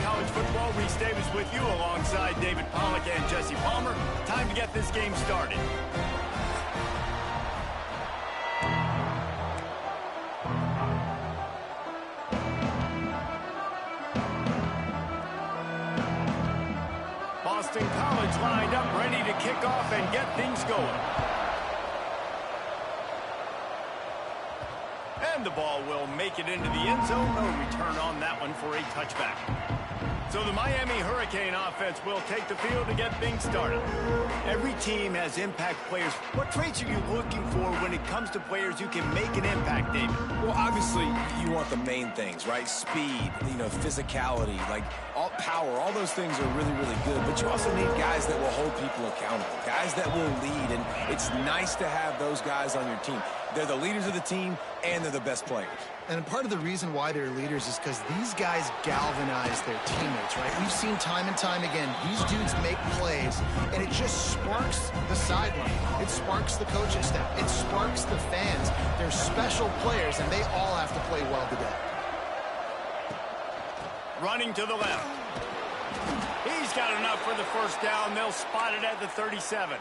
College Football. Reese Davis with you alongside David Pollack and Jesse Palmer. Time to get this game started. Boston College lined up, ready to kick off and get things going. And the ball will make it into the end zone. No return on that one for a touchback. So the Miami Hurricane offense will take the field to get things started. Every team has impact players. What traits are you looking for when it comes to players who can make an impact, David? Well, obviously, you want the main things, right? Speed, physicality, like all power, all those things are really, really good. But you also need guys that will hold people accountable, guys that will lead. And it's nice to have those guys on your team. They're the leaders of the team, and they're the best players. And part of the reason why they're leaders is because these guys galvanize their teammates, right? We've seen time and time again, these dudes make plays, and it just sparks the sideline. It sparks the coaching staff. It sparks the fans. They're special players, and they all have to play well today. Running to the left. He's got enough for the first down. They'll spot it at the 37.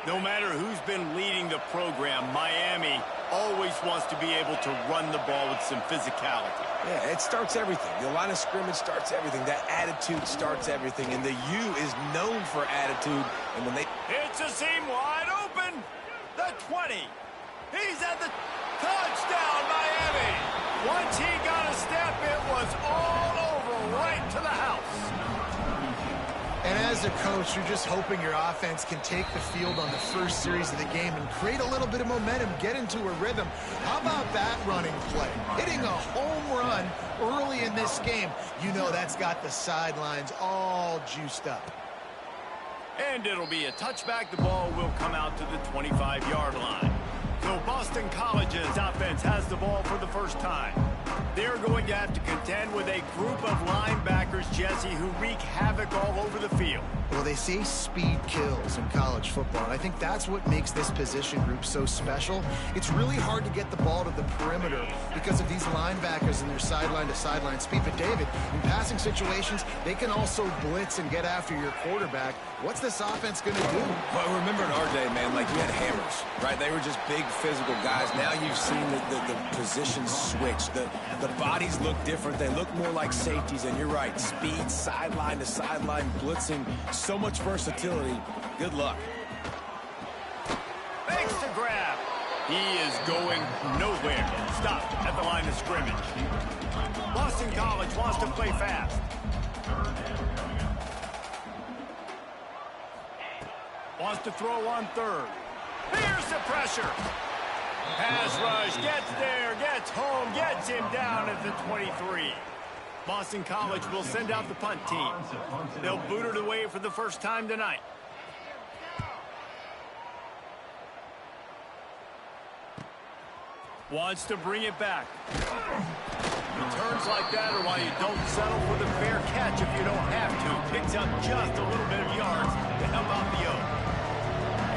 No matter who's been leading the program, Miami always wants to be able to run the ball with some physicality. Yeah, it starts everything. The line of scrimmage starts everything. That attitude starts everything. And the U is known for attitude. And when they... It's a seam wide open. The 20. He's at the touchdown, Miami. Once he got a step, it was all over right to the house. And as a coach, you're just hoping your offense can take the field on the first series of the game and create a little bit of momentum, get into a rhythm. How about that running play? Hitting a home run early in this game. You know that's got the sidelines all juiced up. And it'll be a touchback. The ball will come out to the 25-yard line. So Boston College's offense has the ball for the first time. They're going to have to contend with a group of linebackers, Jesse, who wreak havoc all over the field. Well, they say speed kills in college football, and I think that's what makes this position group so special. It's really hard to get the ball to the perimeter because of these linebackers and their sideline-to-sideline speed. But, David, in passing situations, they can also blitz and get after your quarterback. What's this offense going to do? Well, remember in our day, man, like you had hammers, right? They were just big physical guys. Now you've seen the positions switch. The bodies look different. They look more like safeties, and you're right. Speed, sideline to sideline, blitzing, so much versatility. Good luck. Thanks to grab. He is going nowhere. Stopped at the line of scrimmage. Boston College wants to play fast. Wants to throw on third. Here's the pressure. Pass rush, gets there, gets home, gets him down at the 23. Boston College will send out the punt team. They'll boot it away for the first time tonight. Wants to bring it back. Returns like that are why you don't settle for the fair catch if you don't have to. Picks up just a little bit of yards to help out the O.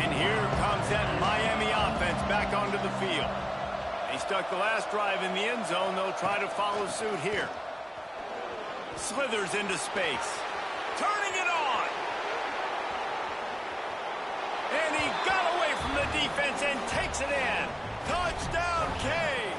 And here comes that Miami offense back onto the field. They stuck the last drive in the end zone. They'll try to follow suit here. Slithers into space. Turning it on. And he got away from the defense and takes it in. Touchdown, Canes.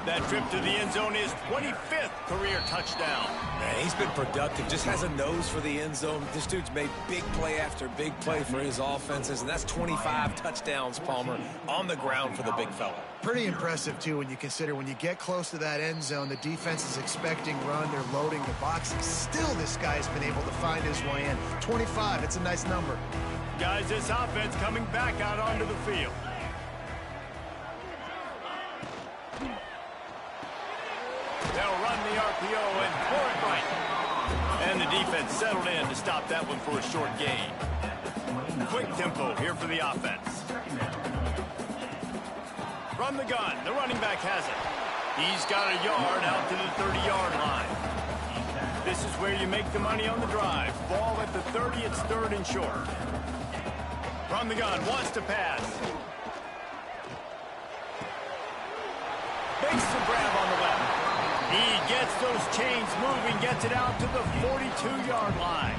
That trip to the end zone is 25th career touchdown. Man, he's been productive, just has a nose for the end zone. This dude's made big play after big play for his offenses, and that's 25 touchdowns, Palmer, on the ground for the big fella. Pretty impressive, too, when you consider when you get close to that end zone, the defense is expecting run, they're loading the box. Still, this guy's been able to find his way in. 25, it's a nice number. Guys, this offense coming back out onto the field. They'll run the RPO and pour it right. And the defense settled in to stop that one for a short gain. Quick tempo here for the offense. From the gun, the running back has it. He's got a yard out to the 30-yard line. This is where you make the money on the drive. Ball at the 30, it's third and short. From the gun, wants to pass. Makes the grab on the left. He gets those chains moving, gets it out to the 42-yard line.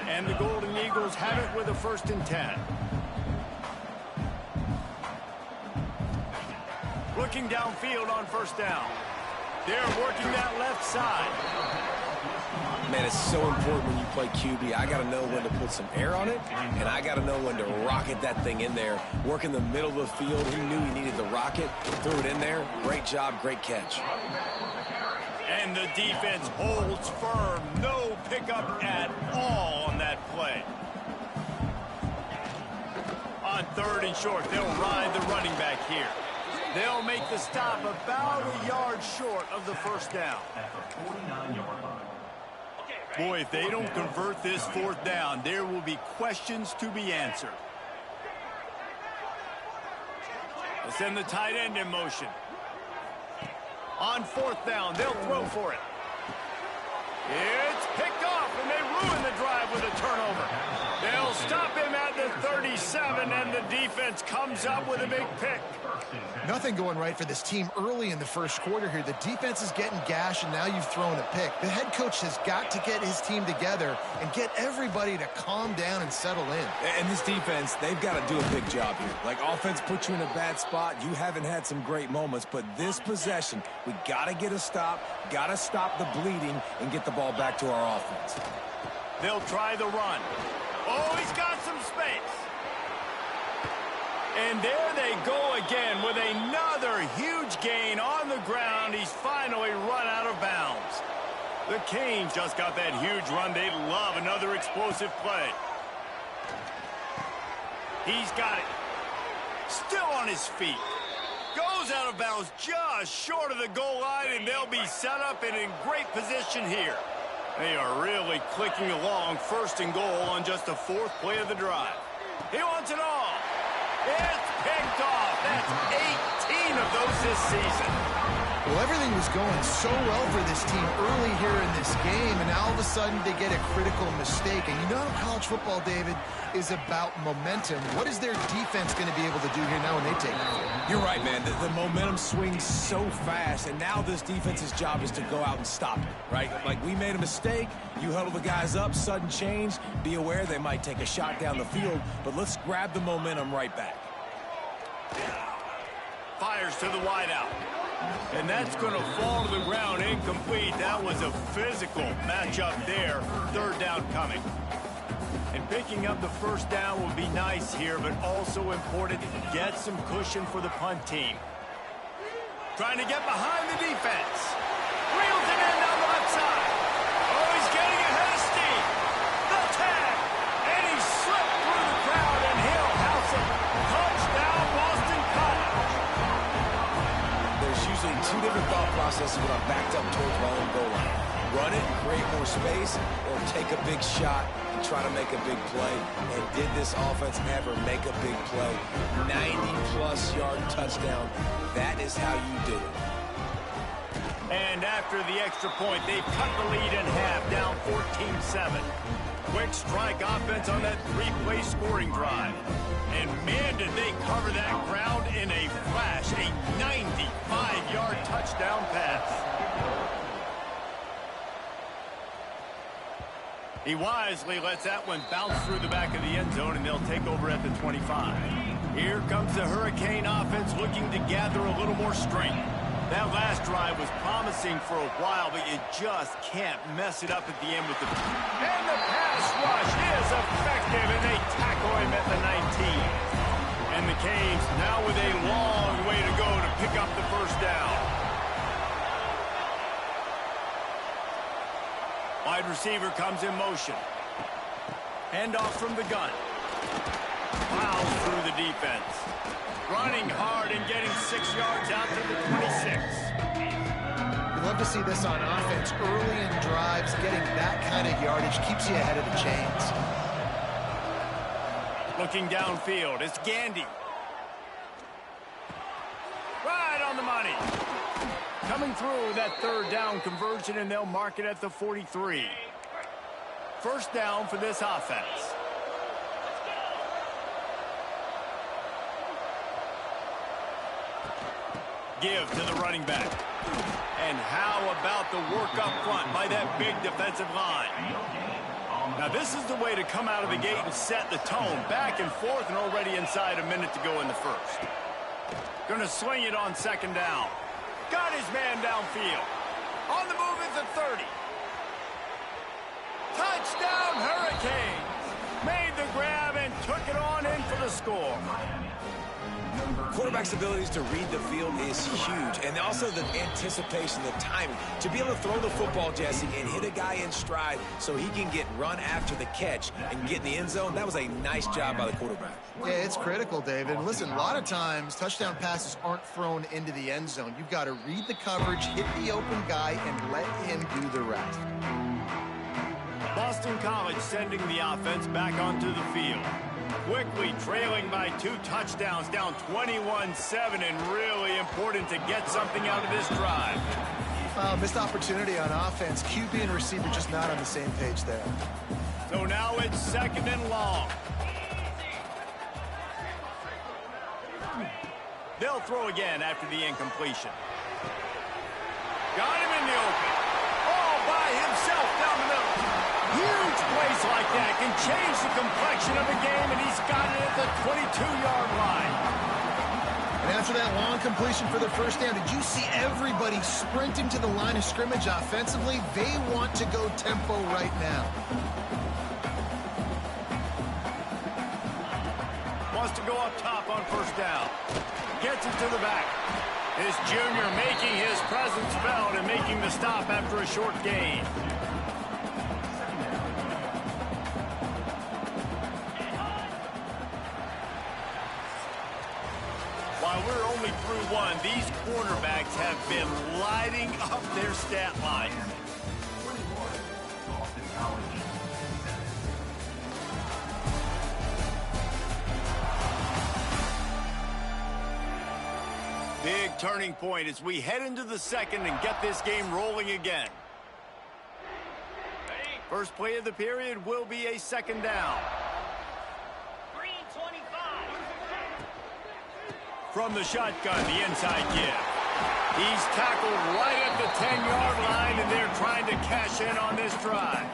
And the Golden Eagles have it with a 1st and 10. Looking downfield on 1st down. They're working that left side. Man, it's so important when you play QB. I got to know when to put some air on it, and I got to know when to rocket that thing in there. Work in the middle of the field. He knew he needed the rocket. Threw it in there. Great job, great catch. And the defense holds firm. No pickup at all on that play. On 3rd and short, they'll ride the running back here. They'll make the stop about a yard short of the 1st down. Boy, if they don't convert this 4th down, there will be questions to be answered. Let's send the tight end in motion. On 4th down, they'll throw for it. It's picked off, and they ruin the drive with a turnover. They'll stop him at the 37, and the defense comes up with a big pick. Nothing going right for this team early in the 1st quarter here. The defense is getting gashed, and now you've thrown a pick. The head coach has got to get his team together and get everybody to calm down and settle in. And this defense, they've got to do a big job here. Like, offense put you in a bad spot. You haven't had some great moments, but this possession, we got to get a stop, got to stop the bleeding, and get the ball back to our offense. They'll try the run. Oh, he's got some space. And there they go again with another huge gain on the ground. He's finally run out of bounds. The Canes just got that huge run. They love another explosive play. He's got it. Still on his feet. Goes out of bounds just short of the goal line, and they'll be set up and in great position here. They are really clicking along, 1st and goal on just the 4th play of the drive. He wants it all. It's picked off. That's 18 of those this season. Well, everything was going so well for this team early here in this game, and now all of a sudden they get a critical mistake. And you know how college football, David, is about momentum. What is their defense going to be able to do here now when they take it? You're right, man. The momentum swings so fast, and now this defense's job is to go out and stop it, right? Like, we made a mistake. You huddle the guys up, sudden change. Be aware they might take a shot down the field, but let's grab the momentum right back. Fires to the wideout. And that's going to fall to the ground incomplete. That was a physical matchup there. 3rd down coming. And picking up the 1st down will be nice here, but also important to get some cushion for the punt team. Trying to get behind the defense. Reels it in down the left side. Oh, he's getting ahead of steam. The tag. And he slipped through the crowd, and he'll house it. Touchdown, Boston College. There's usually 2 different thought processes when I'm backed up towards my own goal line. Run it, create more space, or take a big shot and try to make a big play. And did this offense ever make a big play? 90-plus yard touchdown. That is how you do it. And after the extra point, they've cut the lead in half, down 14-7. Quick strike offense on that 3-play scoring drive. And man, did they cover that ground in a flash. A 95-yard touchdown pass. He wisely lets that one bounce through the back of the end zone, and they'll take over at the 25. Here comes the Hurricane offense looking to gather a little more strength. That last drive was promising for a while, but you just can't mess it up at the end with the... And the pass rush is effective, and they tackle him at the 19. And the Canes now with a long way to go to pick up the 1st down. Wide receiver comes in motion. Handoff from the gun. Plows through the defense. Running hard and getting 6 yards out to the 26. We love to see this on offense. Early in drives, getting that kind of yardage keeps you ahead of the chains. Looking downfield, it's Gandy. Right on the money. Coming through that 3rd down conversion, and they'll mark it at the 43. 1st down for this offense. Give to the running back. And how about the work up front by that big defensive line? Now, this is the way to come out of the gate and set the tone. Back and forth and already inside a minute to go in the first. Gonna swing it on second down. Got his man downfield. On the move is the 30. Touchdown, Hurricanes. Made the grab and took it on in for the score. Quarterback's abilities to read the field is huge, and also the anticipation, the timing. To be able to throw the football, Jesse, and hit a guy in stride so he can get run after the catch and get in the end zone, that was a nice job by the quarterback. Yeah, it's critical, David. And listen, a lot of times touchdown passes aren't thrown into the end zone. You've got to read the coverage, hit the open guy, and let him do the rest. Boston College sending the offense back onto the field. Quickly trailing by 2 touchdowns, down 21-7, and really important to get something out of this drive. Missed opportunity on offense. QB and receiver just not on the same page there. So now it's second and long. They'll throw again after the incompletion. Got him in the open. All by himself down the middle. Huge plays like that can change the complexion of the game, and he's got it at the 22-yard line. And after that long completion for the first down, did you see everybody sprinting to the line of scrimmage offensively? They want to go tempo right now. Wants to go up top on first down. Gets it to the back. His junior making his presence felt and making the stop after a short gain. While we're only through one, these cornerbacks have been lighting up their stat line. Big turning point as we head into the second and get this game rolling again. First play of the period will be a second down. From the shotgun, the inside give. He's tackled right at the 10-yard line, and they're trying to cash in on this drive.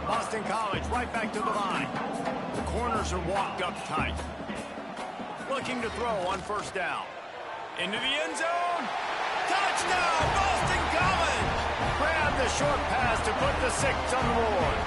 Boston College right back to the line. The corners are walked up tight. Looking to throw on first down. Into the end zone. Touchdown, Boston College! Grab the short pass to put the 6 on the board.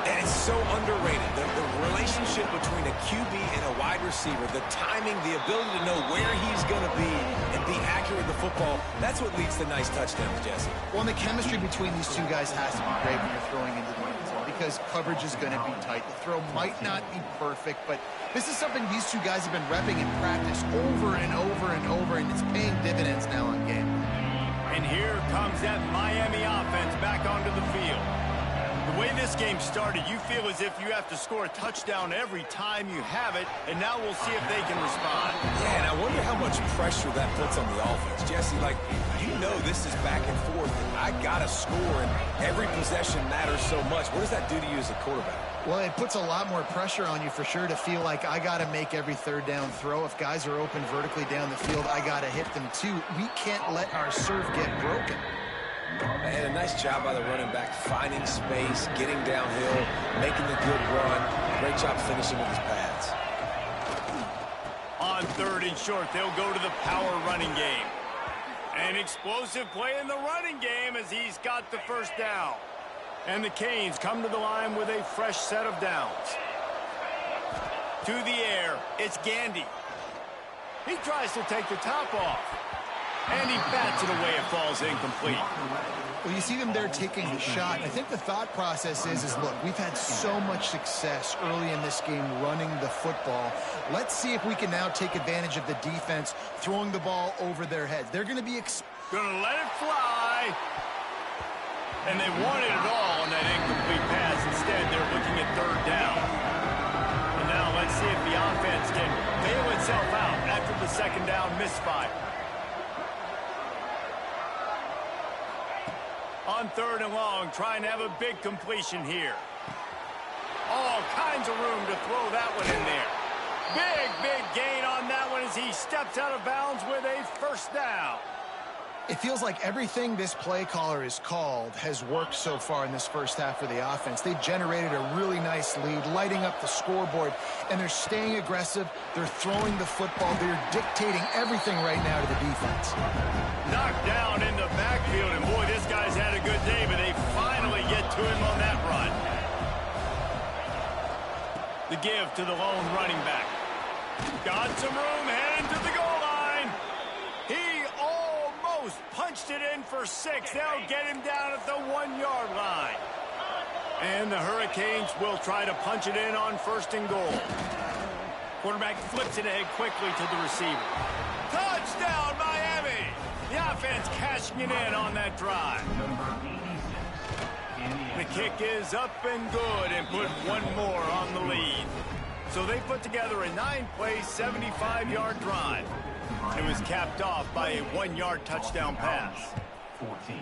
And it's so underrated. The relationship between a QB and a wide receiver, the timing, the ability to know where he's going to be and be accurate with the football, that's what leads to nice touchdowns, Jesse. Well, and the chemistry between these two guys has to be great when you're throwing into the end zone because coverage is going to be tight. The throw might not be perfect, but this is something these two guys have been repping in practice over and over and over, and it's paying dividends now on game. And here comes that Miami offense back onto the field. The way this game started, you feel as if you have to score a touchdown every time you have it, and now we'll see if they can respond. Yeah, and I wonder how much pressure that puts on the offense. Jesse, like, you know this is back and forth, and I got to score, and every possession matters so much. What does that do to you as a quarterback? Well, it puts a lot more pressure on you for sure to feel like I got to make every third down throw. If guys are open vertically down the field, I got to hit them too. We can't let our serve get broken. And a nice job by the running back, finding space, getting downhill, making the good run. Great job finishing with his pads. On third and short, they'll go to the power running game. An explosive play in the running game as he's got the first down. And the Canes come to the line with a fresh set of downs. To the air, it's Gandy. He tries to take the top off. And he bats it away. It falls incomplete. Well, you see them there taking the shot. I think the thought process is look, we've had so much success early in this game running the football. Let's see if we can now take advantage of the defense throwing the ball over their heads. They're going to be going to let it fly. And they wanted it all on that incomplete pass. Instead, they're looking at third down. And now let's see if the offense can bail itself out after the second down misfire. On third and long, trying to have a big completion here. All kinds of room to throw that one in there. Big gain on that one as he steps out of bounds with a first down. It feels like everything this play caller has called has worked so far in this first half for the offense. They've generated a really nice lead, lighting up the scoreboard, and they're staying aggressive. They're throwing the football. They're dictating everything right now to the defense. Knocked down in the backfield, and boy, this guy's had a good day, but they finally get to him on that run. The give to the lone running back. Got some room, heading to the goal line. He almost punched it in for 6. They'll get him down at the 1-yard line. And the Hurricanes will try to punch it in on 1st and goal. Quarterback flips it ahead quickly to the receiver. Touchdown, Miami! The offense cashing it in on that drive. The kick is up and good and put one more on the lead. So they put together a 9-play, 75-yard drive. It was capped off by a 1-yard touchdown pass. 14.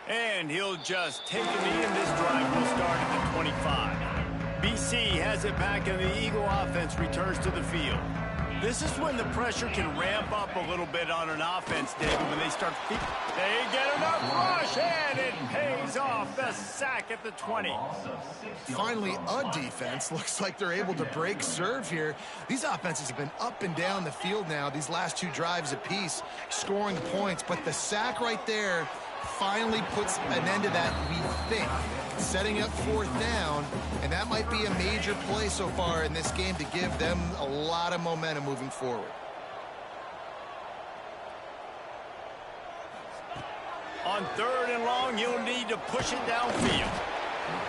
And he'll just take a knee, and this drive will start at the 25. BC has it back, and the Eagle offense returns to the field. This is when the pressure can ramp up a little bit on an offense, David, when they start. They get enough rush, and it pays off. The sack at the 20. Finally, a defense. Looks like they're able to break serve here. These offenses have been up and down the field now, these last 2 drives apiece, scoring points. But the sack right there finally puts an end to that, we think. Setting up 4th down, and that might be a major play so far in this game to give them a lot of momentum moving forward. On 3rd and long, you'll need to push it downfield.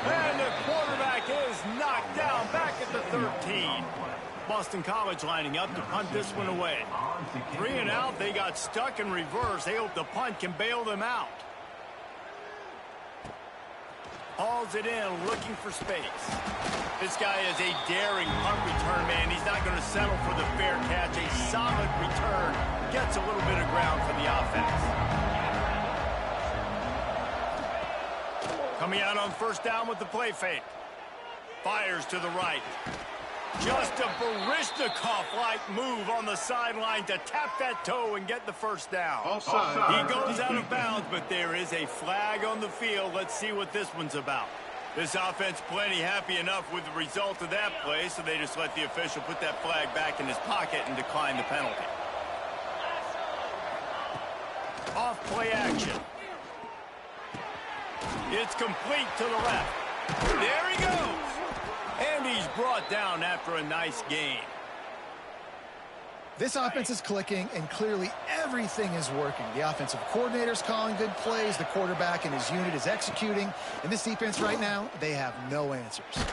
And the quarterback is knocked down back at the 13. Boston College lining up to punt this one away. 3 and out, they got stuck in reverse. They hope the punt can bail them out. Hauls it in, looking for space. This guy is a daring punt return man. He's not going to settle for the fair catch. A solid return. Gets a little bit of ground for the offense. Coming out on 1st down with the play fake. Fires to the right. Just a Baryshnikov-like move on the sideline to tap that toe and get the 1st down. Offside. He goes out of bounds, but there is a flag on the field. Let's see what this one's about. This offense plenty happy enough with the result of that play, so they just let the official put that flag back in his pocket and decline the penalty. Off play action. It's complete to the left. There he goes. And he's brought down after a nice gain. This offense is clicking, and clearly everything is working. The offensive coordinator's calling good plays. The quarterback and his unit is executing. And this defense right now, they have no answers. Hit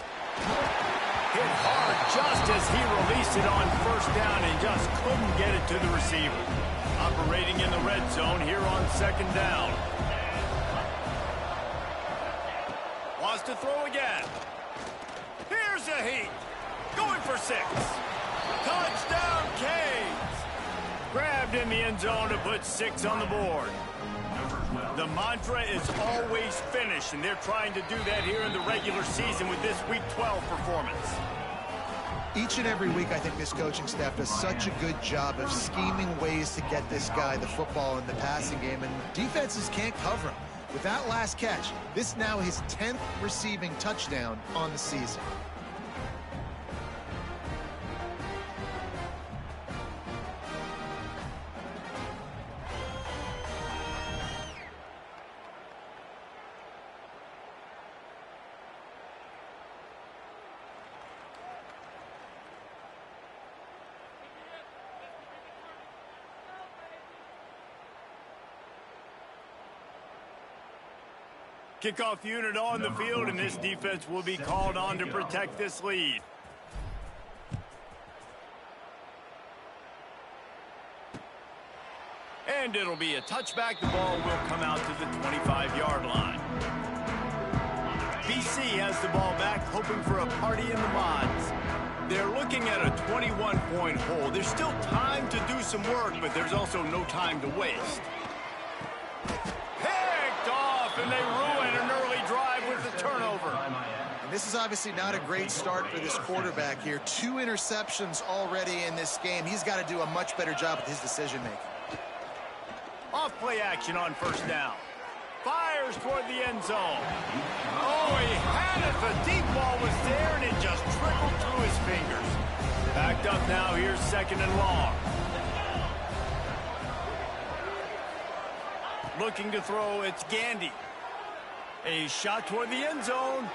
hard just as he released it on 1st down and just couldn't get it to the receiver. Operating in the red zone here on 2nd down. Wants to throw again. Here's a heat. Going for 6. Touchdown, Canes. Grabbed in the end zone to put 6 on the board. The mantra is always finish, and they're trying to do that here in the regular season with this Week 12 performance. Each and every week, I think this coaching staff does such a good job of scheming ways to get this guy the football in the passing game, and defenses can't cover him. With that last catch, this now his 10th receiving touchdown on the season. Kickoff unit on the field, and this defense will be called on to protect this lead. And it'll be a touchback. The ball will come out to the 25-yard line. BC has the ball back, hoping for a party in the mods. They're looking at a 21-point hole. There's still time to do some work, but there's also no time to waste. Picked off, and they ruin an early drive with the turnover. This is obviously not a great start for this quarterback here. 2 interceptions already in this game. He's got to do a much better job with his decision-making. Off play action on first down. Fires toward the end zone. Oh, he had it. The deep ball was there, and it just trickled through his fingers. Backed up now. Here's second and long. Looking to throw, it's Gandy. A shot toward the end zone.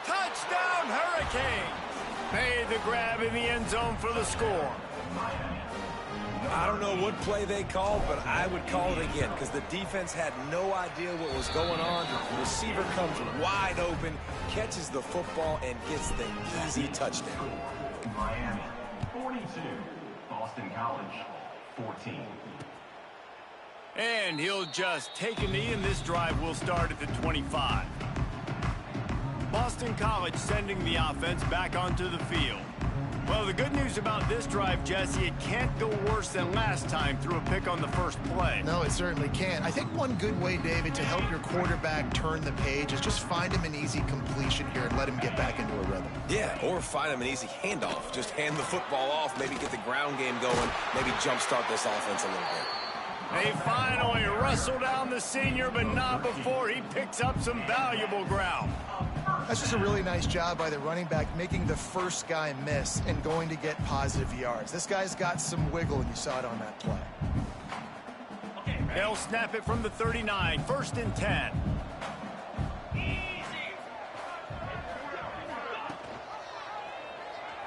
Touchdown, Hurricanes! Made the grab in the end zone for the score. I don't know what play they called, but I would call it again because the defense had no idea what was going on. The receiver comes wide open, catches the football, and gets the easy touchdown. Miami, 42. Boston College, 14. And he'll just take a knee, and this drive will start at the 25. Boston College sending the offense back onto the field. Well, the good news about this drive, Jesse, it can't go worse than last time through a pick on the first play. No, it certainly can't. I think one good way, David, to help your quarterback turn the page is just find him an easy completion here and let him get back into a rhythm. Yeah, or find him an easy handoff. Just hand the football off, maybe get the ground game going, maybe jumpstart this offense a little bit. They finally wrestle down the senior, but not before he picks up some valuable ground. That's just a really nice job by the running back, making the first guy miss and going to get positive yards. This guy's got some wiggle, and you saw it on that play. They'll snap it from the 39, first and 10.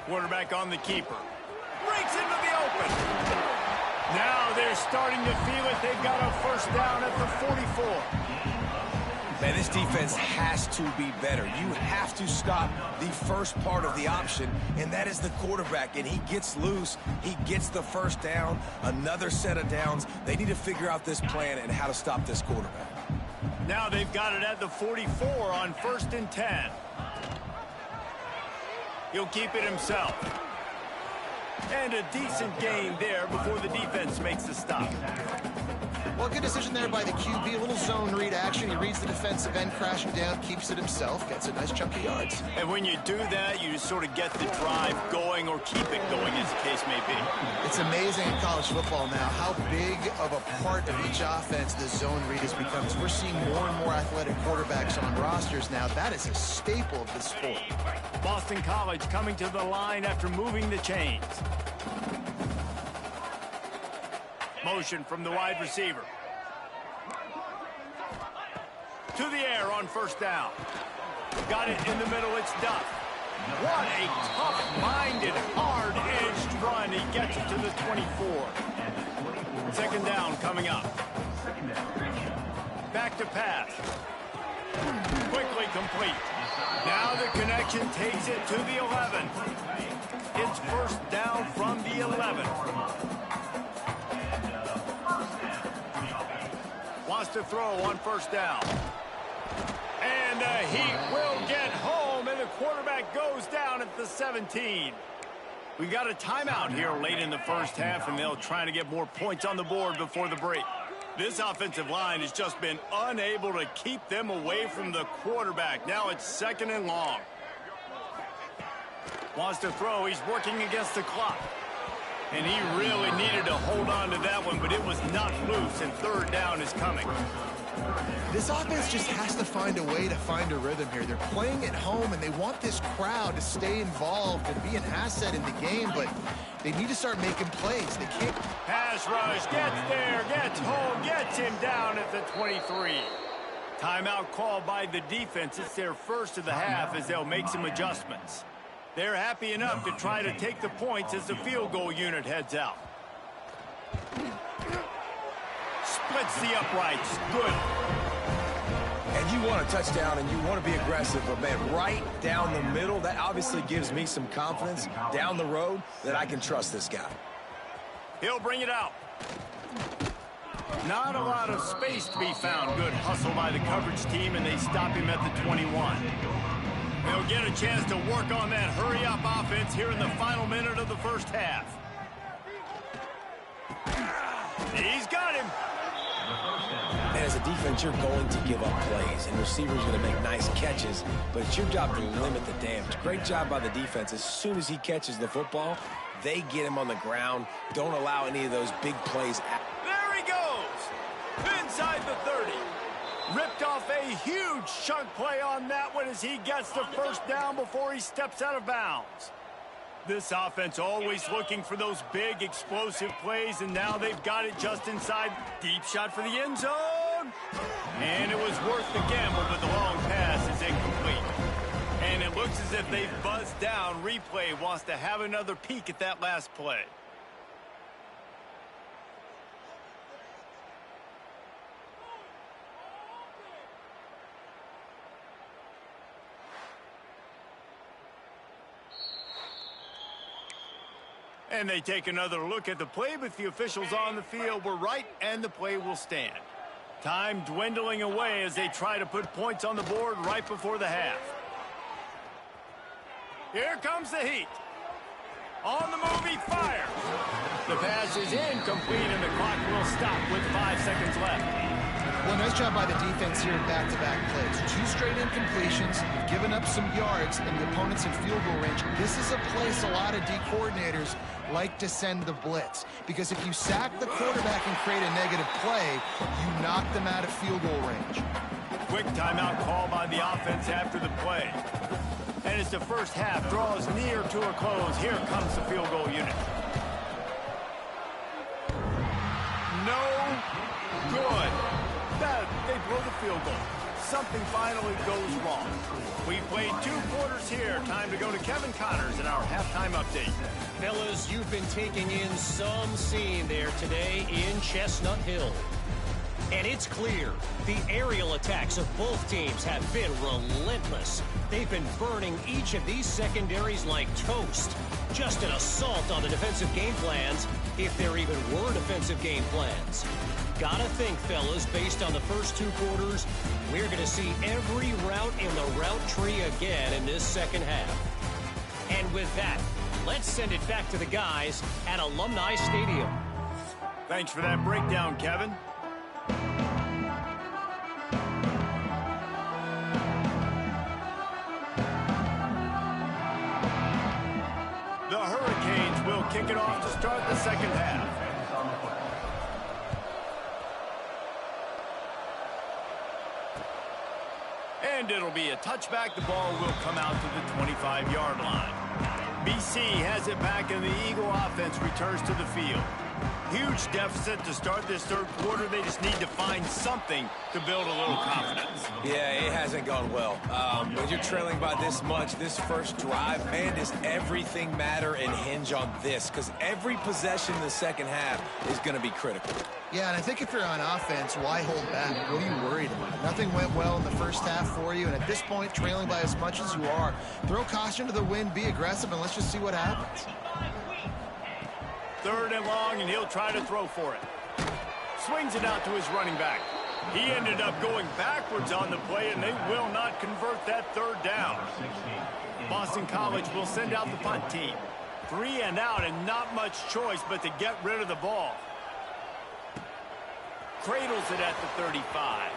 Quarterback on the keeper. Breaks into the open. Now they're starting to feel it. They've got a first down at the 44. Man, this defense has to be better. You have to stop the first part of the option, and that is the quarterback. And he gets loose. He gets the first down, another set of downs. They need to figure out this plan and how to stop this quarterback. Now they've got it at the 44 on first and 10. He'll keep it himself. And a decent gain there before the defense makes the stop. Well, good decision there by the QB. A little zone read action. He reads the defensive end crashing down, keeps it himself, gets a nice chunk of yards. And when you do that, you just sort of get the drive going or keep it going, as the case may be. It's amazing in college football now how big of a part of each offense the zone read has become. As we're seeing more and more athletic quarterbacks on rosters now, that is a staple of the sport. Boston College coming to the line after moving the chains. Motion from the wide receiver. To the air on first down. Got it in the middle, it's Duff. What a tough-minded, hard-edged run. He gets it to the 24. Second down coming up. Back to pass. Quickly complete. Now the connection takes it to the 11. It's first down from the 11. Wants to throw on first down. And the Heat will get home, and the quarterback goes down at the 17. We got a timeout here late in the first half, and they'll try to get more points on the board before the break. This offensive line has just been unable to keep them away from the quarterback. Now it's second and long. Wants to throw. He's working against the clock. And he really needed to hold on to that one, but it was knocked loose, and third down is coming. This offense just has to find a way to find a rhythm here. They're playing at home, and they want this crowd to stay involved and be an asset in the game, but they need to start making plays. They can't. Pass rush, gets there, gets home, gets him down at the 23. Timeout called by the defense. It's their first of the half as they'll make some adjustments. They're happy enough to try to take the points as the field goal unit heads out. Splits the uprights. Good. And you want a touchdown and you want to be aggressive, but man, right down the middle, that obviously gives me some confidence down the road that I can trust this guy. He'll bring it out. Not a lot of space to be found. Good hustle by the coverage team, and they stop him at the 21. They'll get a chance to work on that hurry-up offense here in the final minute of the first half. He's got him. And as a defense, you're going to give up plays, and receivers are going to make nice catches, but it's your job to limit the damage. Great job by the defense. As soon as he catches the football, they get him on the ground. Don't allow any of those big plays. There he goes! Inside the 30. Ripped off a huge chunk play on that one as he gets the first down before he steps out of bounds. This offense always looking for those big explosive plays, and now they've got it just inside. Deep shot for the end zone. And it was worth the gamble, but the long pass is incomplete. And it looks as if they've buzzed down. Replay wants to have another peek at that last play. And they take another look at the play, but the officials on the field were right, and the play will stand. Time dwindling away as they try to put points on the board right before the half. Here comes the heat. On the move, he fires. The pass is incomplete, and the clock will stop with 5 seconds left. Well, nice job by the defense here in back-to-back plays. 2 straight incompletions. You've given up some yards, and the opponent's in field goal range. This is a place a lot of D coordinators like to send the blitz, because if you sack the quarterback and create a negative play, you knock them out of field goal range. Quick timeout call by the offense after the play. And as the first half draws near to a close, here comes the field goal unit. No good. They blow the field goal. Something finally goes wrong. We played 2 quarters here. Time to go to Kevin Connors in our halftime update. Fellas, you've been taking in some scene there today in Chestnut Hill. And it's clear, the aerial attacks of both teams have been relentless. They've been burning each of these secondaries like toast. Just an assault on the defensive game plans, if there even were defensive game plans. Gotta think, fellas, based on the first 2 quarters, we're going to see every route in the route tree again in this second half. And with that, let's send it back to the guys at Alumni Stadium. Thanks for that breakdown, Kevin. The Hurricanes will kick it off to start the second half. And it'll be a touchback. The ball will come out to the 25-yard line. BC has it back, and the Eagle offense returns to the field. Huge deficit to start this third quarter. They just need to find something to build a little confidence. Yeah, it hasn't gone well. When you're trailing by this much, this first drive, man, does everything matter and hinge on this? Because every possession in the second half is going to be critical. Yeah, and I think if you're on offense, why hold back? What are you worried about? Nothing went well in the first half for you, and at this point, trailing by as much as you are, throw caution to the wind, be aggressive, and let's just see what happens. 3rd and long, and he'll try to throw for it. Swings it out to his running back. He ended up going backwards on the play, and they will not convert that 3rd down. Boston College will send out the punt team. 3 and out, and not much choice but to get rid of the ball. Cradles it at the 35.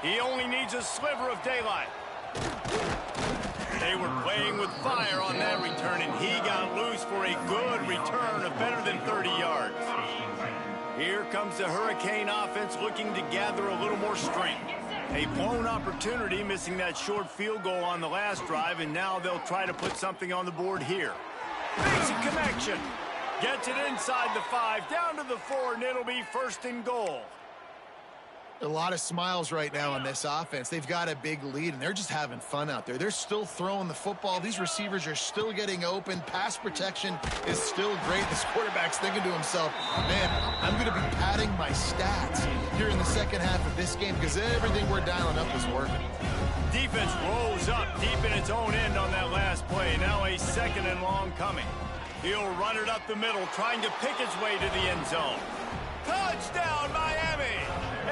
He only needs a sliver of daylight. They were playing with fire on that return, and he got loose for a good return of better than 30 yards. Here comes the Hurricane offense looking to gather a little more strength. A blown opportunity, missing that short field goal on the last drive, and now they'll try to put something on the board here. Basic connection. Gets it inside the 5, down to the 4, and it'll be 1st and goal. A lot of smiles right now on this offense. They've got a big lead, and they're just having fun out there. They're still throwing the football. These receivers are still getting open. Pass protection is still great. This quarterback's thinking to himself, man, I'm going to be padding my stats here in the second half of this game because everything we're dialing up is working. Defense rolls up deep in its own end on that last play. Now a 2nd and long coming. He'll run it up the middle, trying to pick his way to the end zone. Touchdown, Miami!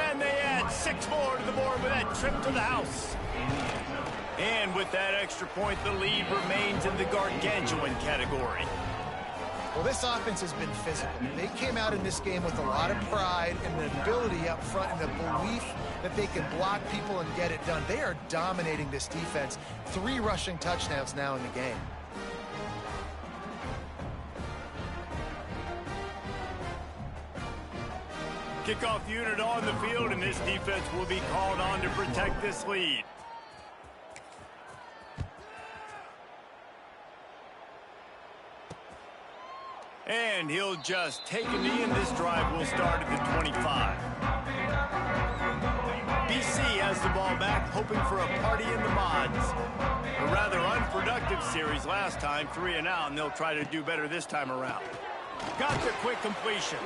And they add 6 more to the board with that trip to the house. And with that extra point, the lead remains in the gargantuan category. Well, this offense has been physical. They came out in this game with a lot of pride and the ability up front and the belief that they can block people and get it done. They are dominating this defense. 3 rushing touchdowns now in the game. Kickoff unit on the field, and this defense will be called on to protect this lead. And he'll just take a knee, and this drive will start at the 25. BC has the ball back, hoping for a party in the mods. A rather unproductive series last time, 3 and out, and they'll try to do better this time around. Got the quick completion.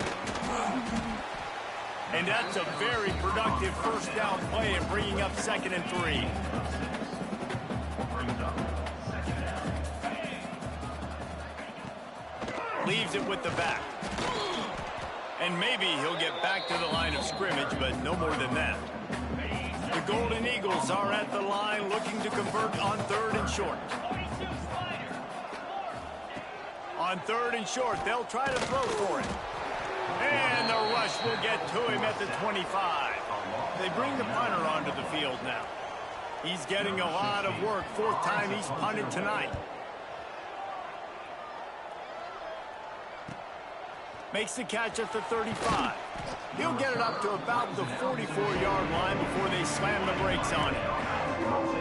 And that's a very productive first down play and bringing up 2nd and 3. Leaves it with the back. And maybe he'll get back to the line of scrimmage, but no more than that. The Golden Eagles are at the line looking to convert on 3rd and short. On 3rd and short, they'll try to throw for it. And the rush will get to him at the 25. They bring the punter onto the field now. He's getting a lot of work. 4th time he's punted tonight. Makes the catch at the 35. He'll get it up to about the 44-yard line before they slam the brakes on it.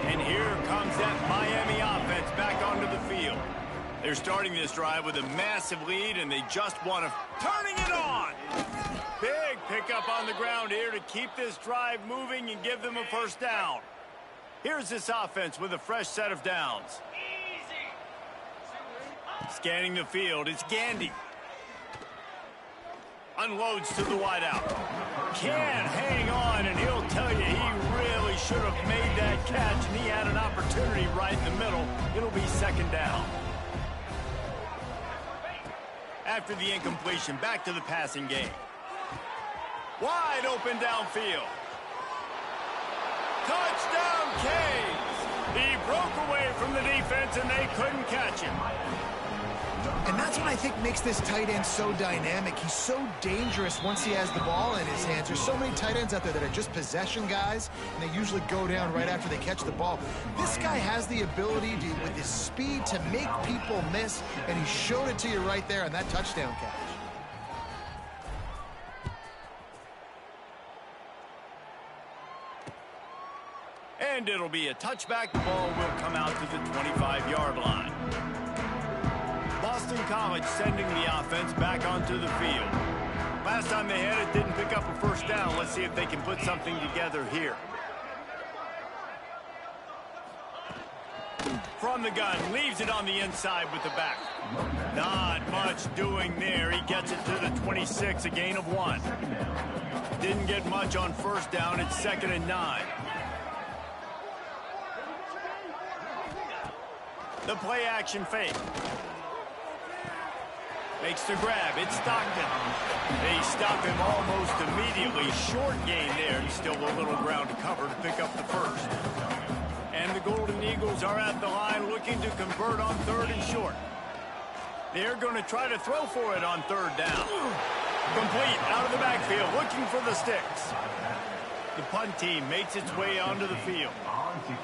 And here comes that Miami offense back onto the field. They're starting this drive with a massive lead, and they just want to... Turning it on! Big pickup on the ground here to keep this drive moving and give them a first down. Here's this offense with a fresh set of downs. Scanning the field, it's Gandy. Unloads to the wideout. Can't hang on, and he'll tell you he really should have made that catch, and he had an opportunity right in the middle. It'll be 2nd down. After the incompletion, back to the passing game. Wide open downfield. Touchdown, Canes! He broke away from the defense, and they couldn't catch him. And that's what I think makes this tight end so dynamic. He's so dangerous once he has the ball in his hands. There's so many tight ends out there that are just possession guys, and they usually go down right after they catch the ball. This guy has the ability to, with his speed, to make people miss, and he showed it to you right there on that touchdown catch. And it'll be a touchback. The ball will come out to the 25-yard line. Boston College sending the offense back onto the field. Last time they had it, didn't pick up a first down. Let's see if they can put something together here. From the gun, leaves it on the inside with the back. Not much doing there. He gets it to the 26, a gain of 1. Didn't get much on first down. It's 2nd and 9. The play action fake. Makes the grab. It's Stockton. They stop him almost immediately. Short gain there, and still a little ground to cover to pick up the first. And the Golden Eagles are at the line looking to convert on 3rd and short. They're going to try to throw for it on 3rd down. Complete out of the backfield, looking for the sticks. The punt team makes its way onto the field.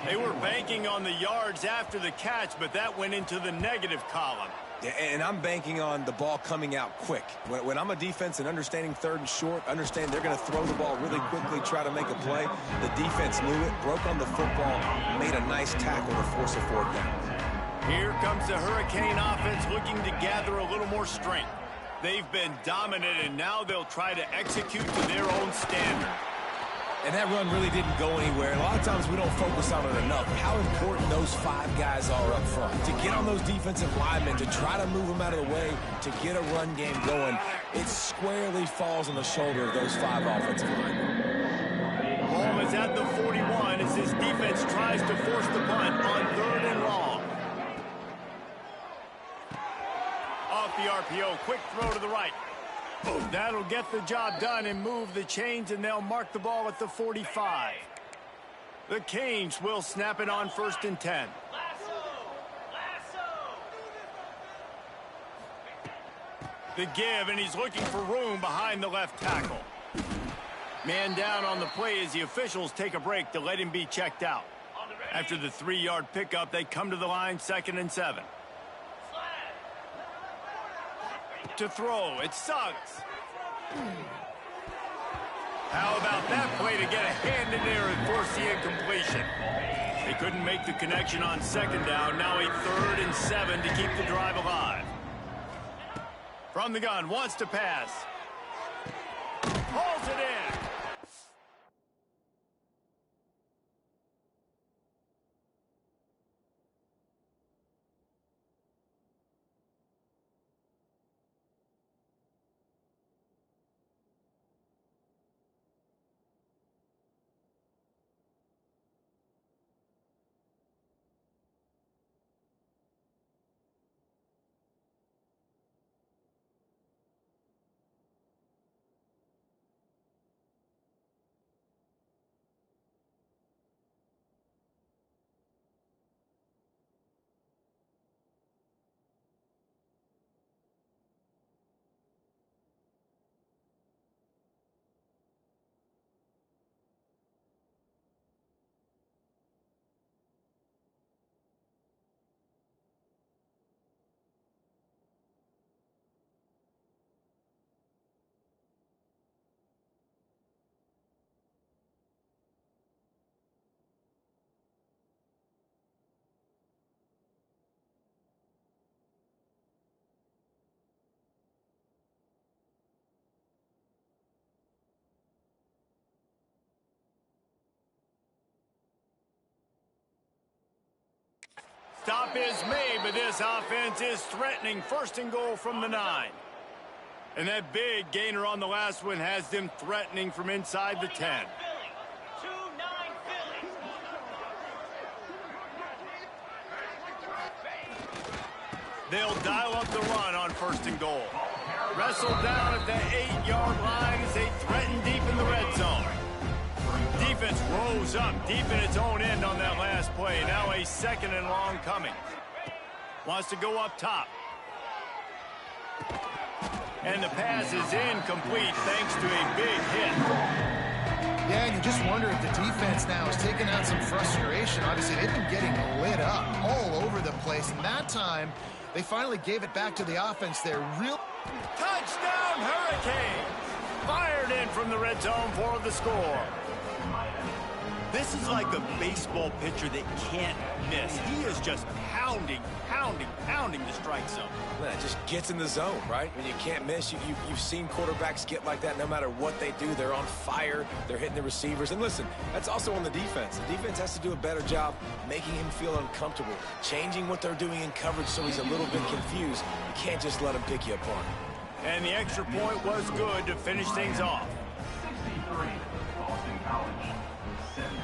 They were banking on the yards after the catch, but that went into the negative column. Yeah, and I'm banking on the ball coming out quick. When I'm a defense and understanding 3rd and short, understand they're going to throw the ball really quickly, try to make a play. The defense knew it, broke on the football, made a nice tackle to force a 4th down. Here comes the Hurricane offense looking to gather a little more strength. They've been dominant, and now they'll try to execute to their own standard. And that run really didn't go anywhere. And a lot of times we don't focus on it enough. How important those 5 guys are up front. To get on those defensive linemen, to try to move them out of the way, to get a run game going, it squarely falls on the shoulder of those 5 offensive linemen. Ball is at the 41 as this defense tries to force the punt on 3rd and long. Off the RPO, quick throw to the right. That'll get the job done and move the chains, and they'll mark the ball at the 45. The Canes will snap it on 1st and 10. The give, and he's looking for room behind the left tackle. Man down on the play as the officials take a break to let him be checked out. After the 3-yard pickup, they come to the line, 2nd and 7. To throw, it's Suggs. How about that play to get a hand in there and force the incompletion? They couldn't make the connection on 2nd down. Now a 3rd and 7 to keep the drive alive. From the gun, wants to pass. Pulls it in. Stop is made, but this offense is threatening. 1st and goal from the 9. And that big gainer on the last one has them threatening from inside the 10. They'll dial up the run on 1st and goal. Wrestled down at the 8-yard line as they threaten deep in the red zone. Defense rose up deep in its own end on that last play. Now a 2nd and long coming. Wants to go up top. And the pass is incomplete thanks to a big hit. Yeah, and you just wonder if the defense now is taking out some frustration. Obviously, they've been getting lit up all over the place. And that time, they finally gave it back to the offense there. Real touchdown, Hurricanes! Fired in from the red zone for the score. This is like a baseball pitcher that can't miss. He is just pounding the strike zone. Man, it just gets in the zone, right? When you can't miss, you've seen quarterbacks get like that no matter what they do. They're on fire. They're hitting the receivers. And listen, that's also on the defense. The defense has to do a better job making him feel uncomfortable, changing what they're doing in coverage so he's a little bit confused. You can't just let him pick you apart. And the extra point was good to finish things off. 63, Boston College, 17.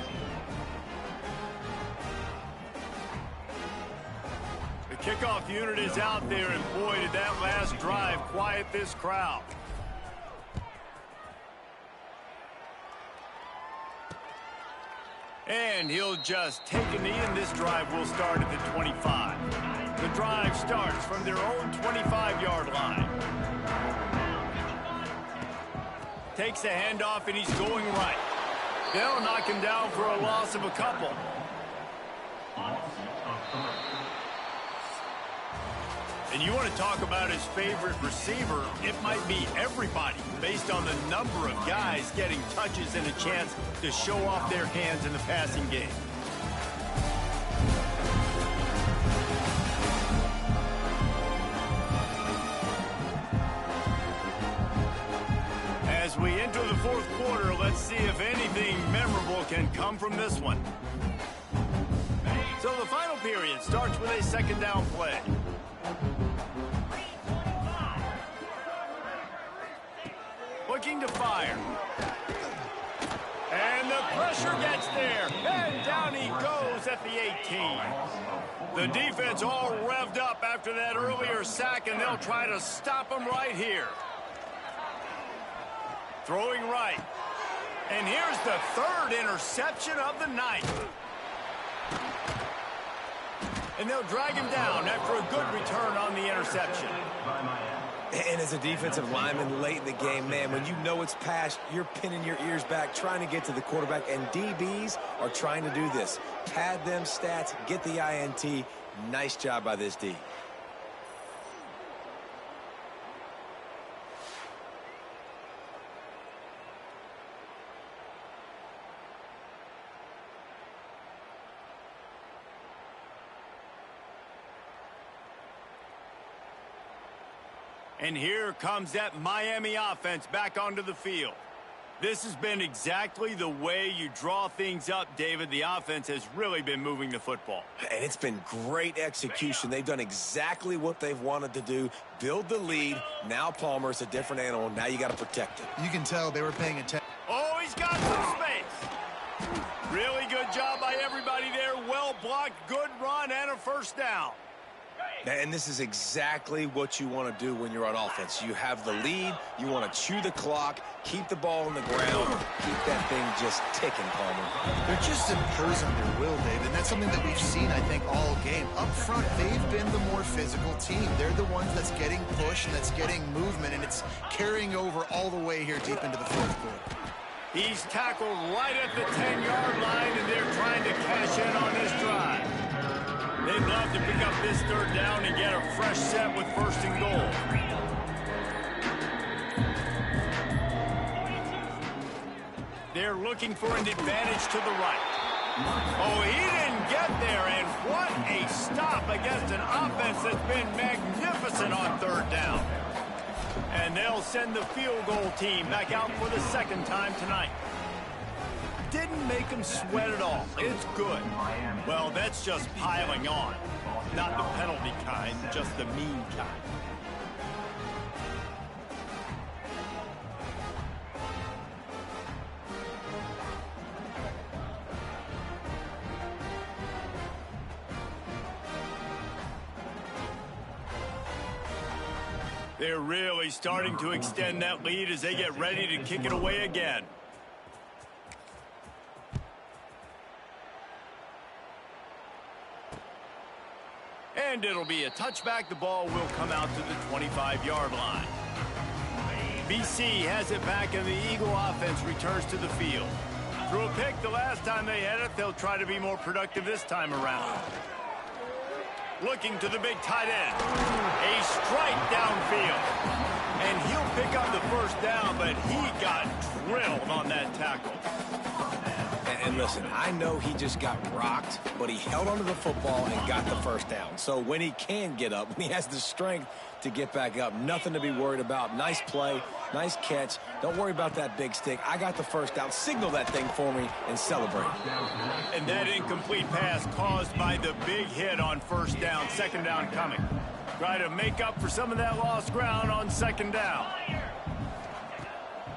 The kickoff unit is out there, and boy, did that last drive quiet this crowd. And he'll just take a knee, and this drive will start at the 25. The drive starts from their own 25-yard line. Takes the handoff, and he's going right. They'll knock him down for a loss of a couple. And you want to talk about his favorite receiver, it might be everybody, based on the number of guys getting touches and a chance to show off their hands in the passing game. As we enter the fourth quarter, let's see if anything memorable can come from this one. So the final period starts with a 2nd down play. Looking to fire. And the pressure gets there. And down he goes at the 18. The defense all revved up after that earlier sack, and they'll try to stop him right here. Throwing right. And here's the 3rd interception of the night. And they'll drag him down after a good return on the interception. And as a defensive lineman late in the game, man, when you know it's past, you're pinning your ears back, trying to get to the quarterback, and DBs are trying to do this. Pad them stats, get the INT. Nice job by this D. And here comes that Miami offense back onto the field. This has been exactly the way you draw things up, David. The offense has really been moving the football. And it's been great execution. They've done exactly what they've wanted to do. Build the lead. Now Palmer's a different animal. Now you got to protect it. You can tell they were paying attention. Oh, he's got some space. Really good job by everybody there. Well blocked, good run, and a first down. And this is exactly what you want to do when you're on offense. You have the lead. You want to chew the clock, keep the ball on the ground, keep that thing just ticking, Palmer. They're just imposing their will, David. And that's something that we've seen, I think, all game. Up front, they've been the more physical team. They're the ones that's getting push and that's getting movement, and it's carrying over all the way here deep into the fourth quarter. He's tackled right at the 10-yard line, and they're trying to cash in on this drive. They'd love to pick up this third down and get a fresh set with first and goal. They're looking for an advantage to the right. Oh, he didn't get there, and what a stop against an offense that's been magnificent on third down. And they'll send the field goal team back out for the second time tonight. Didn't make him sweat at all. It's good. Well, that's just piling on. Not the penalty kind, just the mean kind. They're really starting to extend that lead as they get ready to kick it away again. And it'll be a touchback. The ball will come out to the 25-yard line. BC has it back, and the Eagle offense returns to the field. Threw a pick the last time they had it. They'll try to be more productive this time around. Looking to the big tight end. A strike downfield. And he'll pick up the first down, but he got drilled on that tackle. And listen, I know he just got rocked, but he held onto the football and got the first down. So when he can get up, when he has the strength to get back up, nothing to be worried about. Nice play, nice catch. Don't worry about that big stick. I got the first down. Signal that thing for me and celebrate. And that incomplete pass caused by the big hit on first down. Second down coming. Try to make up for some of that lost ground on second down.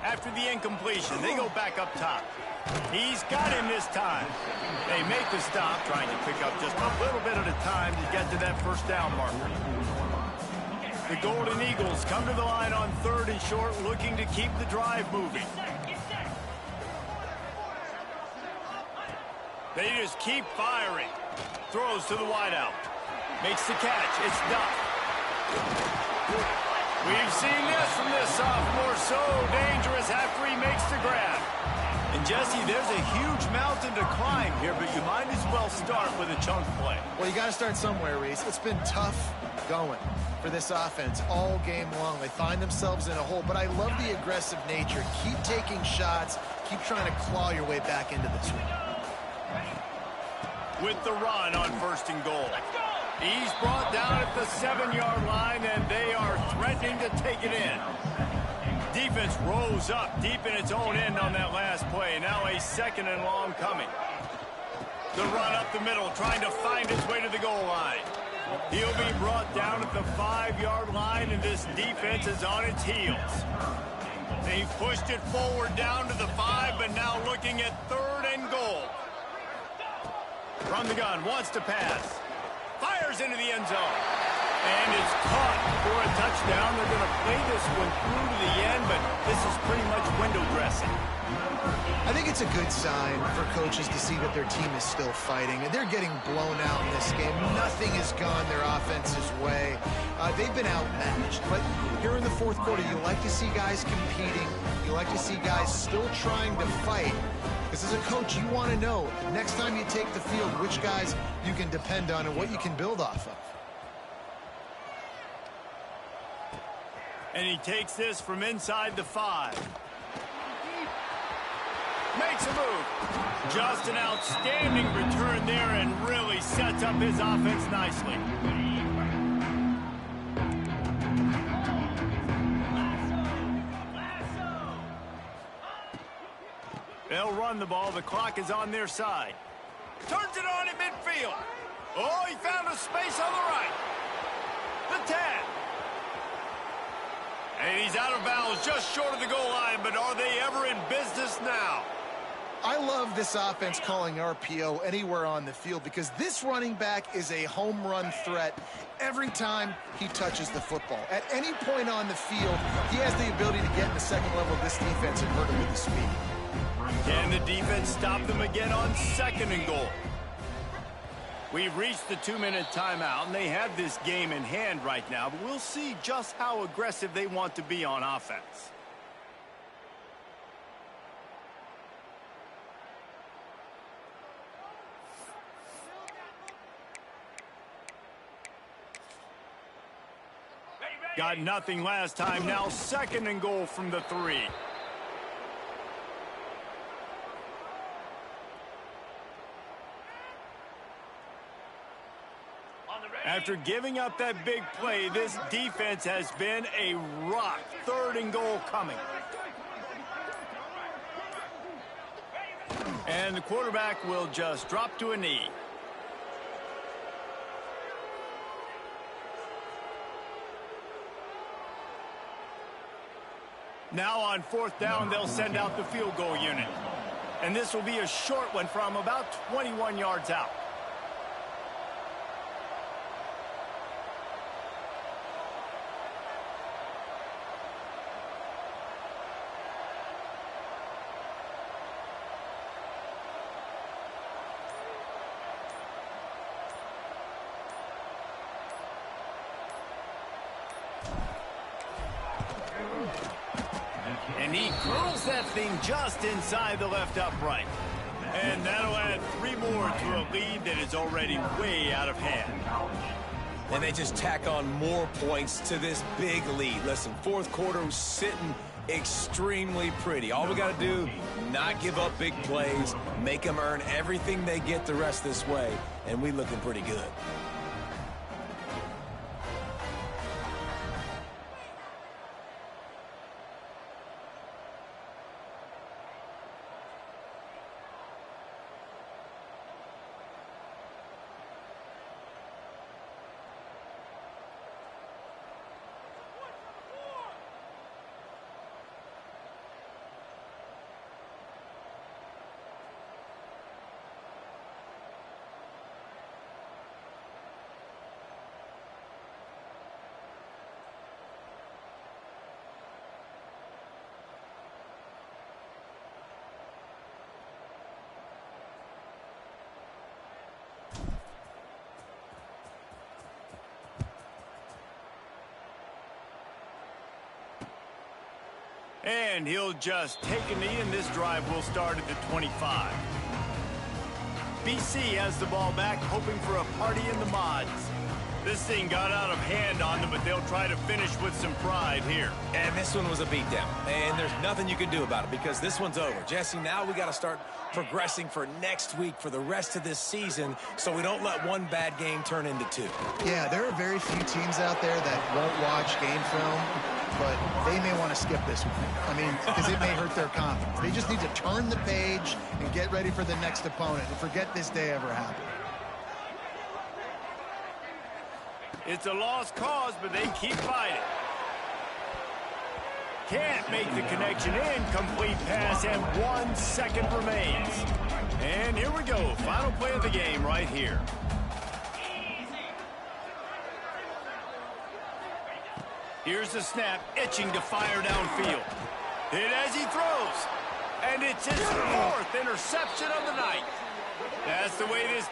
After the incompletion, they go back up top. He's got him this time. They make the stop, trying to pick up just a little bit at a time to get to that first down marker. The Golden Eagles come to the line on third and short, looking to keep the drive moving. They just keep firing. Throws to the wideout. Makes the catch. It's Duff. We've seen this from this sophomore. So dangerous after he makes the grab. And, Jesse, there's a huge mountain to climb here, but you might as well start with a chunk play. Well, you got to start somewhere, Reese. It's been tough going for this offense all game long. They find themselves in a hole, but I love the aggressive nature. Keep taking shots. Keep trying to claw your way back into this one. With the run on first and goal. He's brought down at the 7-yard line, and they are threatening to take it in. Defense rose up deep in its own end on that last play. Now a second and long coming. The run up the middle, trying to find its way to the goal line. He'll be brought down at the 5-yard line, and this defense is on its heels. They've pushed it forward down to the 5, but now looking at third and goal. From the gun, wants to pass. Fires into the end zone. And it's caught for a touchdown. They're going to play this one through to the end, but this is pretty much window dressing. I think it's a good sign for coaches to see that their team is still fighting. They're getting blown out in this game. Nothing has gone their offense's way. They've been outmatched. But here in the fourth quarter, you like to see guys competing. You like to see guys still trying to fight. Because as a coach, you want to know, next time you take the field, which guys you can depend on and what you can build off of. And he takes this from inside the 5. Makes a move. Just an outstanding return there and really sets up his offense nicely. They'll run the ball. The clock is on their side. Turns it on in midfield. Oh, he found a space on the right. The tap. And he's out of bounds just short of the goal line, but are they ever in business now? I love this offense calling RPO anywhere on the field because this running back is a home run threat every time he touches the football. At any point on the field, he has the ability to get in the second level of this defense and hurt him with his speed. Can the defense stop them again on 2nd and goal? We've reached the 2-minute timeout, and they have this game in hand right now, but we'll see just how aggressive they want to be on offense. Got nothing last time. Now 2nd and goal from the 3. After giving up that big play, this defense has been a rock. 3rd and goal coming. And the quarterback will just drop to a knee. Now on 4th down, they'll send out the field goal unit. And this will be a short one from about 21 yards out. And he curls that thing just inside the left upright. And that'll add 3 more to a lead that is already way out of hand. And they just tack on more points to this big lead. Listen, 4th quarter was sitting extremely pretty. All we got to do, not give up big plays, make them earn everything they get the rest this way, and we looking pretty good. And he'll just take a knee, and this drive will start at the 25. BC has the ball back, hoping for a party in the mods. This thing got out of hand on them, but they'll try to finish with some pride here. And this one was a beatdown, and there's nothing you can do about it because this one's over. Jesse, now we got to start progressing for next week for the rest of this season so we don't let one bad game turn into 2. Yeah, there are very few teams out there that won't watch game film, but they may want to skip this one. I mean, because it may hurt their confidence. They just need to turn the page and get ready for the next opponent and forget this day ever happened. It's a lost cause, but they keep fighting. Can't make the connection. Incomplete pass, and 1 second remains. And here we go. Final play of the game right here. Here's the snap, itching to fire downfield. Hit as he throws. And it's his 4th interception of the night. That's the way this